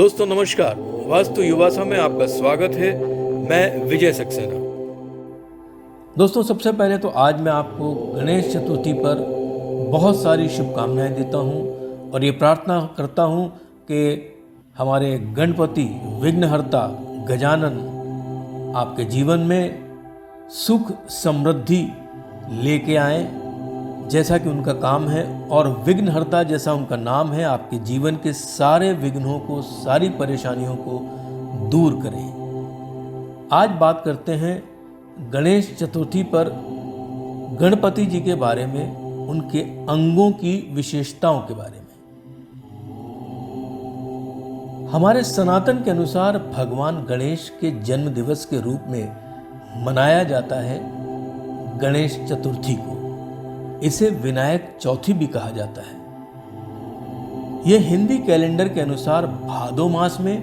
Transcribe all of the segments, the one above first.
दोस्तों नमस्कार। वास्तु युवासा में आपका स्वागत है। मैं विजय सक्सेना। दोस्तों सबसे पहले तो आज मैं आपको गणेश चतुर्थी पर बहुत सारी शुभकामनाएं देता हूं और ये प्रार्थना करता हूं कि हमारे गणपति विघ्नहर्ता गजानन आपके जीवन में सुख समृद्धि लेके आए जैसा कि उनका काम है, और विघ्नहर्ता जैसा उनका नाम है, आपके जीवन के सारे विघ्नों को, सारी परेशानियों को दूर करें। आज बात करते हैं गणेश चतुर्थी पर गणपति जी के बारे में, उनके अंगों की विशेषताओं के बारे में। हमारे सनातन के अनुसार भगवान गणेश के जन्म दिवस के रूप में मनाया जाता है गणेश चतुर्थी को। इसे विनायक चौथी भी कहा जाता है। यह हिंदी कैलेंडर के अनुसार भादो मास में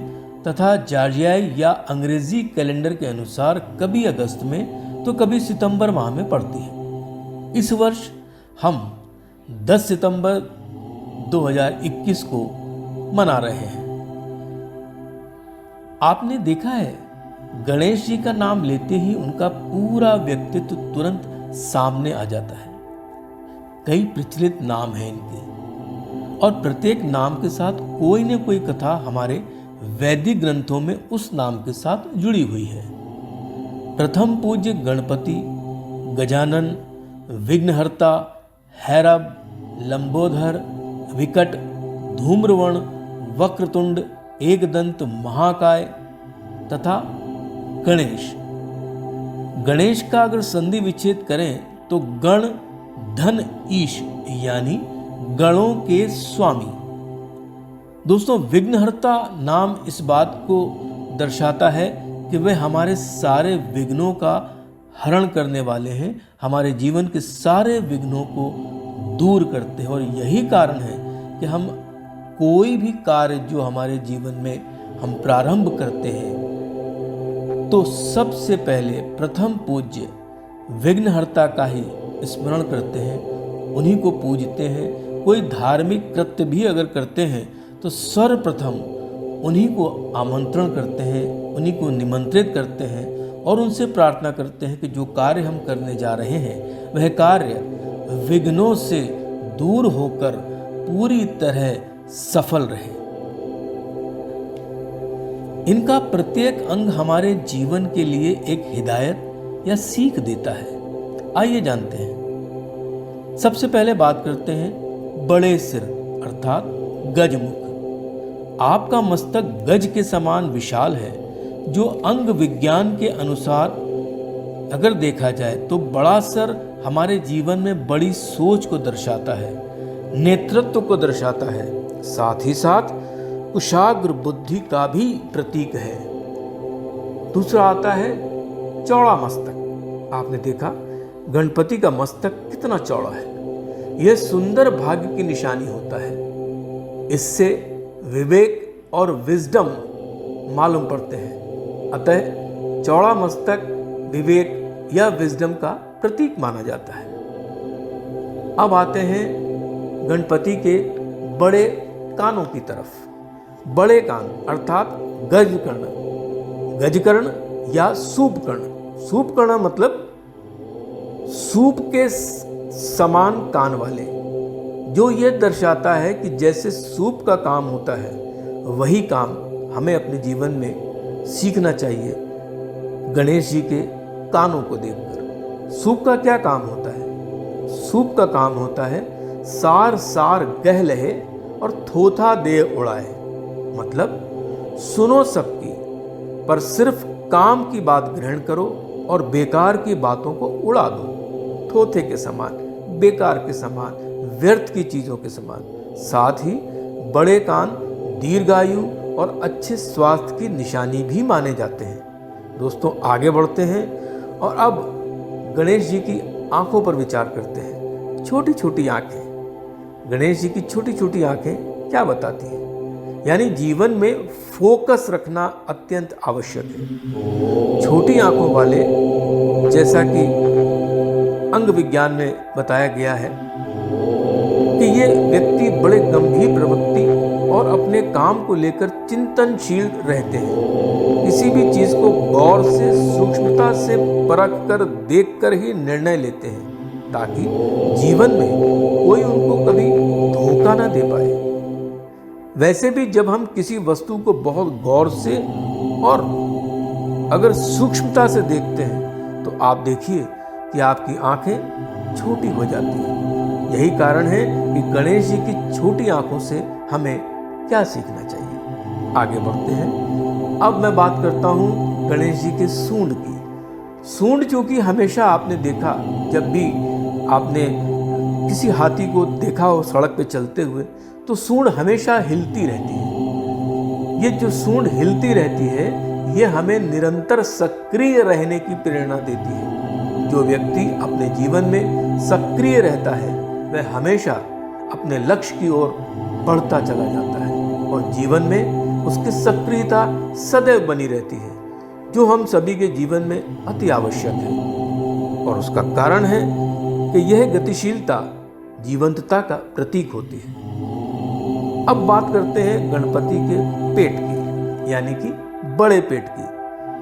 तथा जॉर्जियाई या अंग्रेजी कैलेंडर के अनुसार कभी अगस्त में तो कभी सितंबर माह में पड़ती है। इस वर्ष हम 10 सितंबर 2021 को मना रहे हैं। आपने देखा है, गणेश जी का नाम लेते ही उनका पूरा व्यक्तित्व तुरंत सामने आ जाता है। कई प्रचलित नाम हैं इनके, और प्रत्येक नाम के साथ कोई न कोई कथा हमारे वैदिक ग्रंथों में उस नाम के साथ जुड़ी हुई है। प्रथम पूज्य गणपति, गजानन, विघ्नहर्ता, हैरब, लंबोदर, विकट, धूम्रवर्ण, वक्रतुंड, एकदंत, महाकाय तथा गणेश। गणेश का अगर संधि विच्छेद करें तो गण धन ईश यानी गणों के स्वामी। दोस्तों विघ्नहर्ता नाम इस बात को दर्शाता है कि वे हमारे सारे विघ्नों का हरण करने वाले हैं, हमारे जीवन के सारे विघ्नों को दूर करते हैं। और यही कारण है कि हम कोई भी कार्य जो हमारे जीवन में हम प्रारंभ करते हैं तो सबसे पहले प्रथम पूज्य विघ्नहर्ता का ही स्मरण करते हैं, उन्हीं को पूजते हैं। कोई धार्मिक कृत्य भी अगर करते हैं तो सर्वप्रथम उन्हीं को आमंत्रण करते हैं, उन्हीं को निमंत्रित करते हैं और उनसे प्रार्थना करते हैं कि जो कार्य हम करने जा रहे हैं वह कार्य विघ्नों से दूर होकर पूरी तरह सफल रहे। इनका प्रत्येक अंग हमारे जीवन के लिए एक हिदायत या सीख देता है। आइए जानते हैं। सबसे पहले बात करते हैं बड़े सिर अर्थात गजमुख। आपका मस्तक गज के समान विशाल है, जो अंग विज्ञान के अनुसार अगर देखा जाए तो बड़ा सर हमारे जीवन में बड़ी सोच को दर्शाता है, नेतृत्व को दर्शाता है, साथ ही साथ कुशाग्र बुद्धि का भी प्रतीक है। दूसरा आता है चौड़ा मस्तक। आपने देखा गणपति का मस्तक कितना चौड़ा है। यह सुंदर भाग्य की निशानी होता है। इससे विवेक और विजडम मालूम पड़ते हैं। अतः चौड़ा मस्तक विवेक या विजडम का प्रतीक माना जाता है। अब आते हैं गणपति के बड़े कानों की तरफ। बड़े कान अर्थात गजकर्ण। गजकर्ण या सूपकर्ण। सूपकर्ण मतलब सूप के समान कान वाले, जो यह दर्शाता है कि जैसे सूप का काम होता है वही काम हमें अपने जीवन में सीखना चाहिए गणेश जी के कानों को देखकर। सूप का क्या काम होता है? सूप का काम होता है सार सार गह लहे और थोथा दे उड़ाए। मतलब सुनो सबकी, पर सिर्फ काम की बात ग्रहण करो और बेकार की बातों को उड़ा दो। थोथे के समान, बेकार के समान, व्यर्थ की चीजों के समान। साथ ही बड़े कान दीर्घायु और अच्छे स्वास्थ्य की निशानी भी माने जाते हैं। दोस्तों आगे बढ़ते हैं और अब गणेश जी की आंखों पर विचार करते हैं। छोटी छोटी आंखें। गणेश जी की छोटी छोटी आंखें क्या बताती हैं? यानी जीवन में फोकस रखना अत्यंत आवश्यक है। छोटी आंखों वाले, जैसा कि अंग विज्ञान में बताया गया है कि ये व्यक्ति बड़े गंभीर प्रवृत्ति और अपने काम को लेकर चिंतनशील रहते हैं। किसी भी चीज को गौर से, सूक्ष्मता से परख कर, देख कर ही निर्णय लेते हैं, ताकि जीवन में कोई उनको कभी धोखा ना दे पाए। वैसे भी जब हम किसी वस्तु को बहुत गौर से और अगर सूक्ष्मता से देखते हैं, तो आप देखिए कि आपकी आंखें छोटी हो जाती हैं। यही कारण है कि गणेश जी की छोटी आंखों से हमें क्या सीखना चाहिए। आगे बढ़ते हैं। अब मैं बात करता हूं गणेश जी के सूंड की। सूंड चूंकि हमेशा आपने देखा, जब भी आपने किसी हाथी को देखा हो सड़क पे चलते हुए, तो सूंड हमेशा हिलती रहती है। ये जो सूंड हिलती रहती है, ये हमें निरंतर सक्रिय रहने की प्रेरणा देती है। जो व्यक्ति अपने जीवन में सक्रिय रहता है, वह हमेशा अपने लक्ष्य की ओर बढ़ता चला जाता है और जीवन में उसकी सक्रियता सदैव बनी रहती है, जो हम सभी के जीवन में अति आवश्यक है। और उसका कारण है कि यह गतिशीलता जीवंतता का प्रतीक होती है। अब बात करते हैं गणपति के पेट की, यानी कि बड़े पेट की,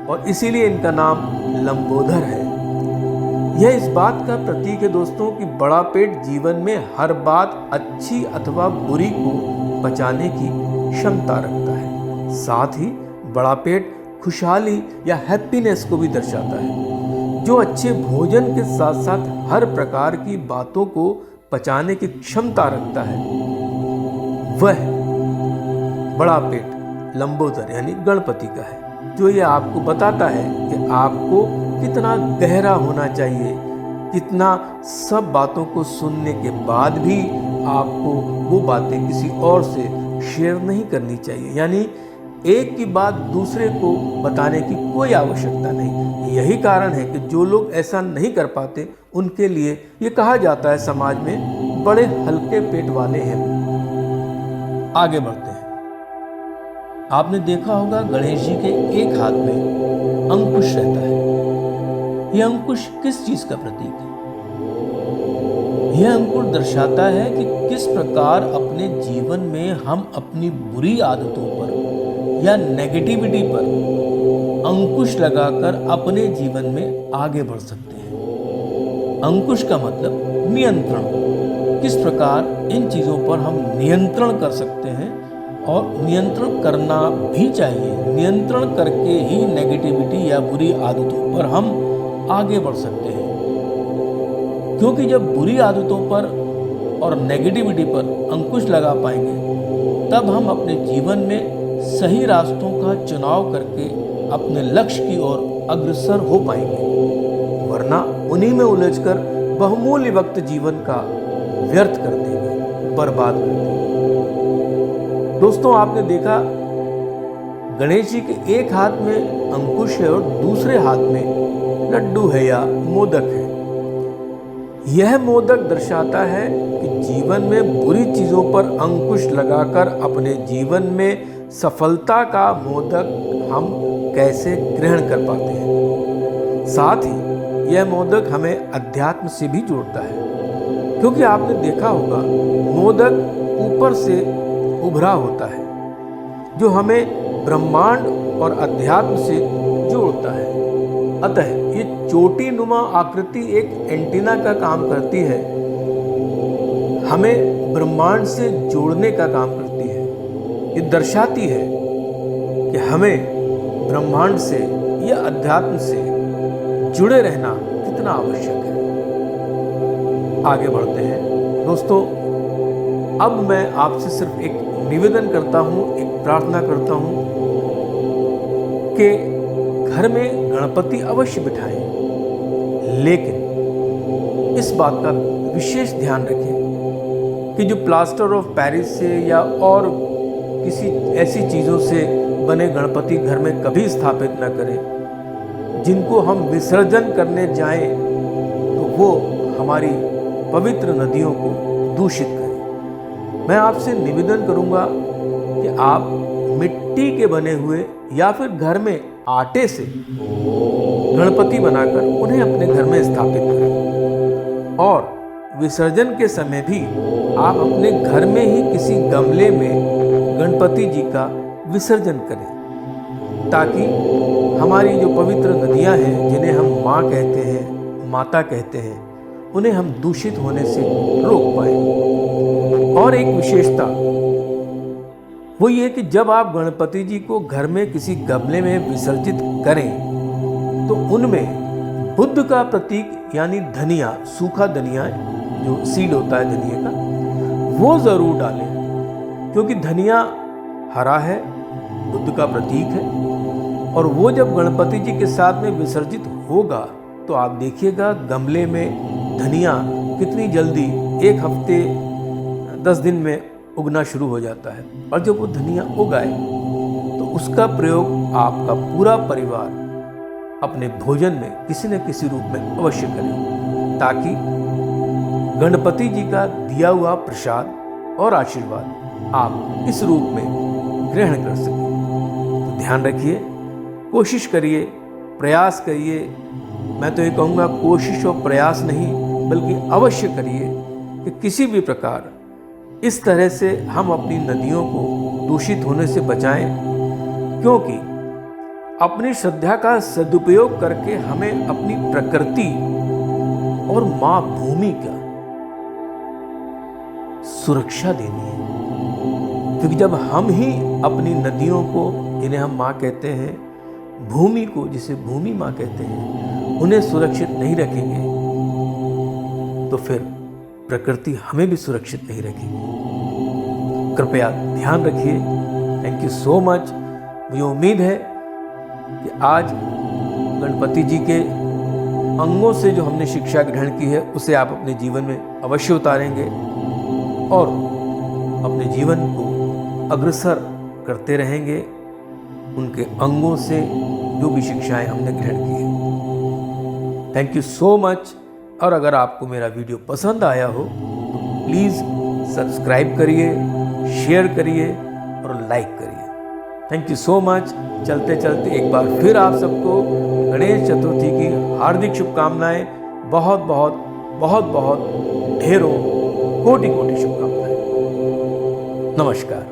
और इसीलिए इनका नाम लंबोदर है। यह इस बात का प्रतीक है दोस्तों कि बड़ा पेट जीवन में हर बात, अच्छी अथवा बुरी को पचाने की क्षमता रखता है। साथ ही बड़ा पेट खुशहाली या हैप्पीनेस को भी दर्शाता है। जो अच्छे भोजन के साथ साथ हर प्रकार की बातों को पचाने की क्षमता रखता है, वह बड़ा पेट लंबोदर यानी गणपति का है, जो ये आपको बताता है कि आपको कितना गहरा होना चाहिए, कितना सब बातों को सुनने के बाद भी आपको वो बातें किसी और से शेयर नहीं करनी चाहिए। यानी एक की बात दूसरे को बताने की कोई आवश्यकता नहीं। यही कारण है कि जो लोग ऐसा नहीं कर पाते, उनके लिए ये कहा जाता है समाज में, बड़े हल्के पेट वाले हैं। आगे बढ़ते हैं। आपने देखा होगा गणेश जी के एक हाथ में अंकुश रहता है। यह अंकुश किस चीज का प्रतीक है? यह अंकुश दर्शाता है कि किस प्रकार अपने जीवन में हम अपनी बुरी आदतों पर या नेगेटिविटी पर अंकुश लगाकर अपने जीवन में आगे बढ़ सकते हैं। अंकुश का मतलब नियंत्रण। किस प्रकार इन चीजों पर हम नियंत्रण कर सकते हैं, और नियंत्रण करना भी चाहिए। नियंत्रण करके ही नेगेटिविटी या बुरी आदतों पर हम आगे बढ़ सकते हैं, क्योंकि जब बुरी आदतों पर और नेगेटिविटी पर अंकुश लगा पाएंगे, तब हम अपने जीवन में सही रास्तों का चुनाव करके अपने लक्ष्य की ओर अग्रसर हो पाएंगे। वरना उन्हीं में उलझकर बहुमूल्य वक्त जीवन का व्यर्थ कर देंगे, बर्बाद कर देंगे। दोस्तों, आपने देखा गणेश जी के एक हाथ में अंकुश है और दूसरे हाथ में लड्डू है या मोदक है। यह मोदक दर्शाता है कि जीवन में बुरी चीजों पर अंकुश लगाकर अपने जीवन में सफलता का मोदक हम कैसे ग्रहण कर पाते हैं। साथ ही यह मोदक हमें अध्यात्म से भी जोड़ता है, क्योंकि आपने देखा होगा मोदक ऊपर से उभरा होता है, जो हमें ब्रह्मांड और अध्यात्म से जोड़ता है। अतः ये चोटी नुमा आकृति एक एंटीना का काम करती है, हमें ब्रह्मांड से जोड़ने का काम करती है। ये दर्शाती है कि हमें ब्रह्मांड से या अध्यात्म से जुड़े रहना कितना आवश्यक है। आगे बढ़ते हैं दोस्तों। अब मैं आपसे सिर्फ एक निवेदन करता हूँ, एक प्रार्थना करता हूँ कि घर में गणपति अवश्य बिठाएं, लेकिन इस बात का विशेष ध्यान रखें कि जो प्लास्टर ऑफ पेरिस से या और किसी ऐसी चीज़ों से बने गणपति घर में कभी स्थापित न करें, जिनको हम विसर्जन करने जाएं तो वो हमारी पवित्र नदियों को दूषित करें। मैं आपसे निवेदन करूंगा कि आप मिट्टी के बने हुए या फिर घर में आटे से गणपति बनाकर उन्हें अपने घर में स्थापित करें, और विसर्जन के समय भी आप अपने घर में ही किसी गमले में गणपति जी का विसर्जन करें, ताकि हमारी जो पवित्र नदियां हैं, जिन्हें हम माँ कहते हैं, माता कहते हैं, उन्हें हम दूषित होने से रोक पाए। और एक विशेषता वो ये कि जब आप गणपति जी को घर में किसी गमले में विसर्जित करें तो उनमें बुद्ध का प्रतीक यानी धनिया, सूखा धनिया जो सीड होता है धनिया का, वो जरूर डालें, क्योंकि धनिया हरा है, बुद्ध का प्रतीक है। और वो जब गणपति जी के साथ में विसर्जित होगा तो आप देखिएगा गमले में धनिया कितनी जल्दी 1 हफ्ते 10 दिन में उगना शुरू हो जाता है। और जब वो धनिया उगाए तो उसका प्रयोग आपका पूरा परिवार अपने भोजन में किसी न किसी रूप में अवश्य करें, ताकि गणपति जी का दिया हुआ प्रसाद और आशीर्वाद आप इस रूप में ग्रहण कर सकें। तो ध्यान रखिए, कोशिश करिए, प्रयास करिए। मैं तो ये कहूँगा कोशिश और प्रयास नहीं बल्कि अवश्य करिए कि किसी भी प्रकार इस तरह से हम अपनी नदियों को दूषित होने से बचाएं, क्योंकि अपनी श्रद्धा का सदुपयोग करके हमें अपनी प्रकृति और मां भूमि का सुरक्षा देनी है। क्योंकि जब हम ही अपनी नदियों को, जिन्हें हम मां कहते हैं, भूमि को जिसे भूमि मां कहते हैं, उन्हें सुरक्षित नहीं रखेंगे तो फिर प्रकृति हमें भी सुरक्षित नहीं रखेगी। कृपया ध्यान रखिए। Thank you so much. मुझे उम्मीद है कि आज गणपति जी के अंगों से जो हमने शिक्षा ग्रहण की है उसे आप अपने जीवन में अवश्य उतारेंगे और अपने जीवन को अग्रसर करते रहेंगे उनके अंगों से जो भी शिक्षाएं हमने ग्रहण की है। Thank you so much. और अगर आपको मेरा वीडियो पसंद आया हो तो प्लीज़ सब्सक्राइब करिए, शेयर करिए और लाइक करिए। Thank you so much. चलते चलते एक बार फिर आप सबको गणेश चतुर्थी की हार्दिक शुभकामनाएं। बहुत बहुत बहुत बहुत ढेरों कोटि कोटि शुभकामनाएं। नमस्कार।